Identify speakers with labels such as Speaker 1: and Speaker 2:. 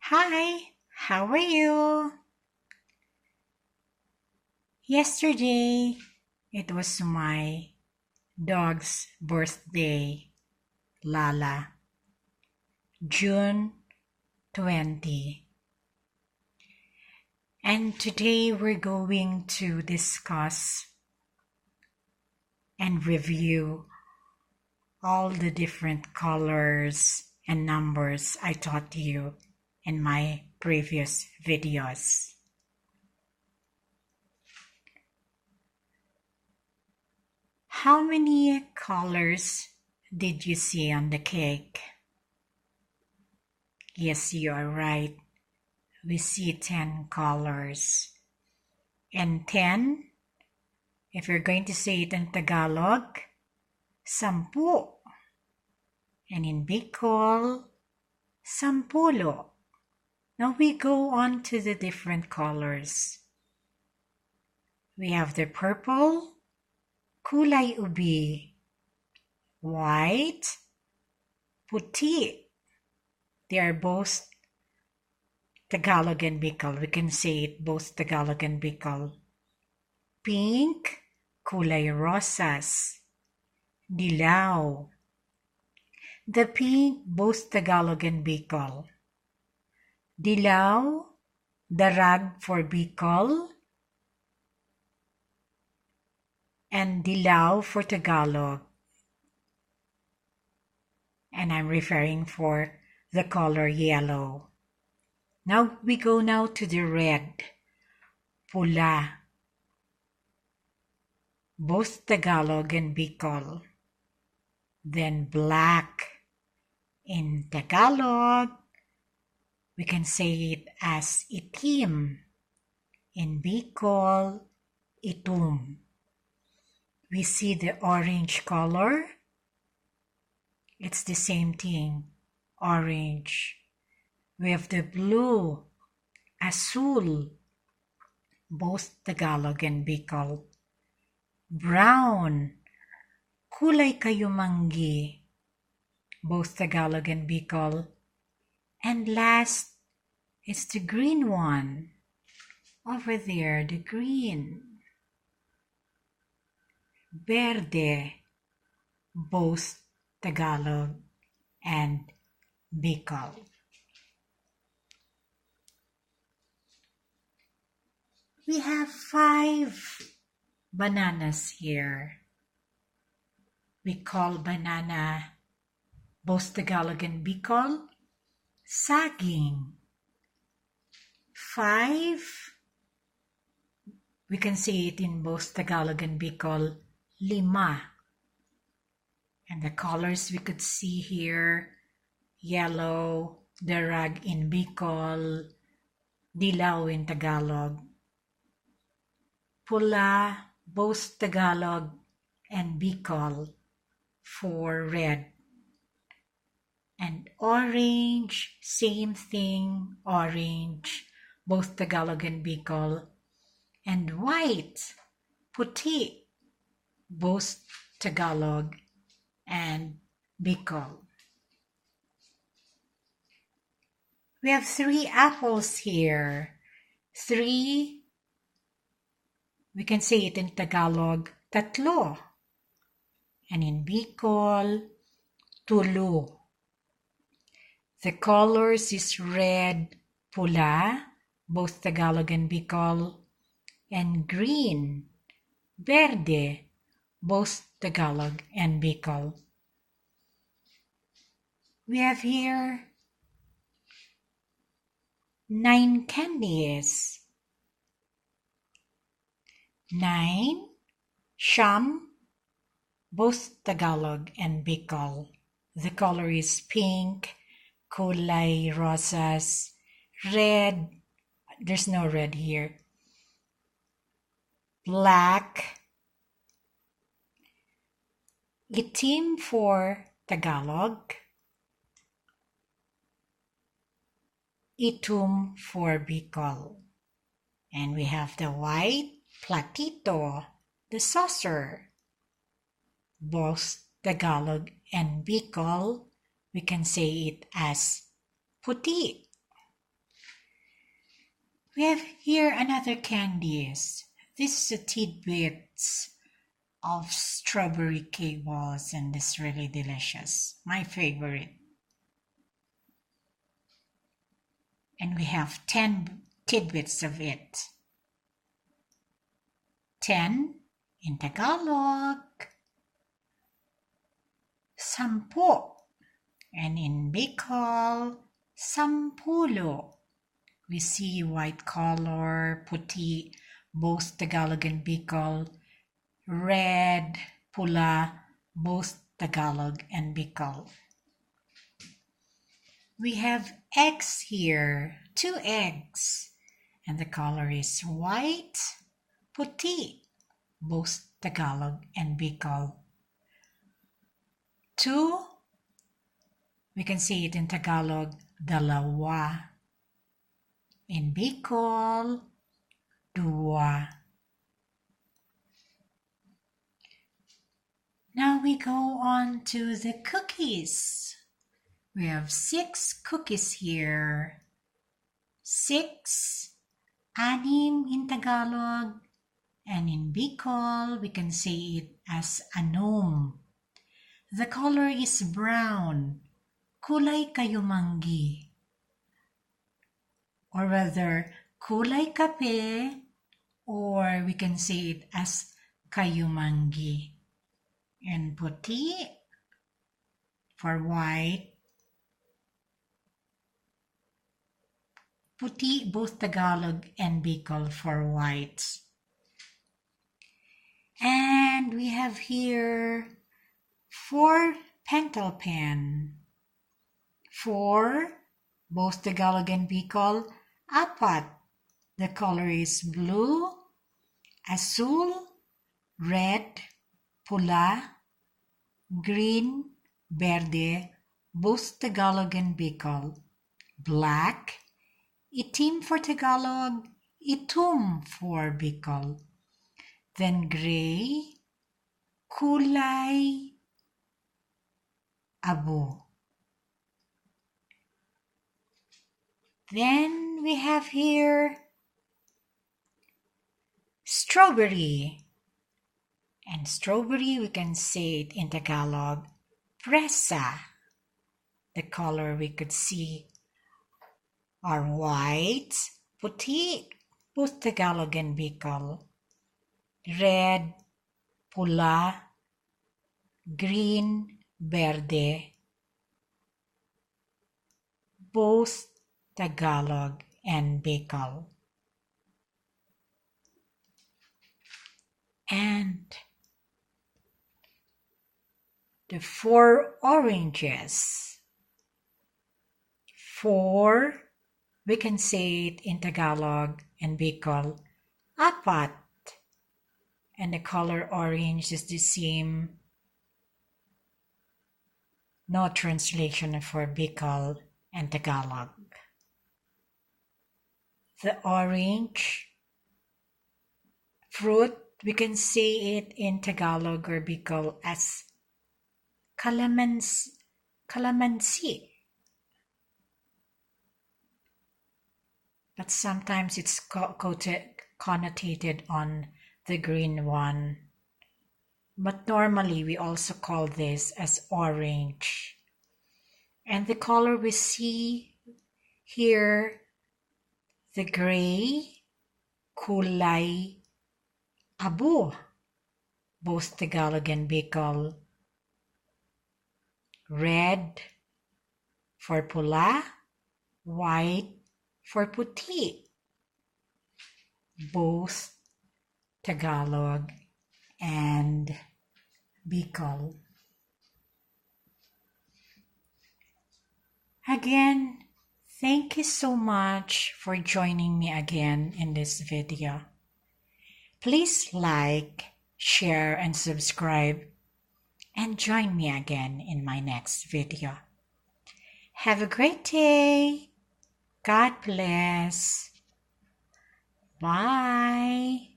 Speaker 1: Hi, how are you? Yesterday, it was my dog's birthday, Lala, June 20. And today we're going to discuss and review all the different colors and numbers I taught you in my previous videos. How many colors did you see on the cake? Yes, you are right. We see 10 colors. And 10, if you're going to say it in Tagalog, sampu. And in Bikol, sampulo. Now we go on to the different colors. We have the purple, kulay ubi, white, puti. They are both Tagalog and Bicol. We can say it both Tagalog and Bicol. Pink, kulay rosas, dilaw. The pink, both Tagalog and Bicol. Dilaw, darag for Bicol, and dilaw for Tagalog. And I'm referring for the color yellow. Now we go now to the red, pula, both Tagalog and Bicol. Then black. In Tagalog, we can say it as itim. In Bicol, itum. We see the orange color. It's the same thing, orange. We have the blue, azul, both Tagalog and Bicol. Brown, kulay kayumanggi, both Tagalog and Bicol. And last is the green one. Over there, the green. Verde, both Tagalog and Bicol. We have 5 bananas here. We call banana, both Tagalog and Bicol, saging. 5, we can say it in both Tagalog and Bicol, lima. And the colors we could see here, yellow, darag in Bicol, dilaw in Tagalog. Pula, both Tagalog and Bicol for red. And orange, same thing, orange, both Tagalog and Bicol. And white, puti, both Tagalog and Bicol. We have 3 apples here. 3, we can say it in Tagalog, tatlo. And in Bicol, tulo. The colors is red, pula, both Tagalog and Bicol, and green, verde, both Tagalog and Bicol. We have here 9 candies. 9, siyam, both Tagalog and Bicol. The color is pink, kulay rosas, red, there's no red here, black, itim for Tagalog, itum for Bicol. And we have the white, platito, the saucer. Both Tagalog and Bicol, we can say it as puti. We have here another candies. This is a tidbits of strawberry cake balls, and it's really delicious. My favorite. And we have 10 tidbits of it. 10 in Tagalog. 10. And in Bikol, 10. We see white color, puti, both Tagalog and Bicol. Red, pula, both Tagalog and Bicol. We have eggs here, 2 eggs. And the color is white, puti, both Tagalog and Bicol. 2, we can see it in Tagalog, dalawa. In Bicol, dua. Now we go on to the cookies. We have 6 cookies here. 6, anim in Tagalog, and in Bicol, we can say it as anom. The color is brown, kulay kayumanggi. Or rather, kulay kape, or we can say it as kayumanggi. And puti for white. Puti, both Tagalog and Bicol for white. And we have here 4 pentel pen. 4, both Tagalog and Bicol. 4, the color is blue, azul, red, pula, green, verde, both Tagalog and Bicol. Black, itim for Tagalog, itum for Bicol. Then gray, kulay, abo. Then we have here strawberry. And strawberry, we can say it in Tagalog, presa. The color we could see are white, puti, both Tagalog and Bicol. Red, pula, green, verde, both Tagalog and Bicol. And the 4 oranges. 4, we can say it in Tagalog and Bicol, 4. And the color orange is the same. No translation for Bicol and Tagalog. The orange fruit, we can say it in Tagalog or Bicol as calamansi. But sometimes it's connotated on the green one. But normally we also call this as orange. And the color we see here, the gray, kulay, abo, both Tagalog and Bicol. Red for pula, white for puti, both Tagalog and Bicol. Again, thank you so much for joining me again in this video. Please like, share, and subscribe, and join me again in my next video. Have a great day. God bless. Bye.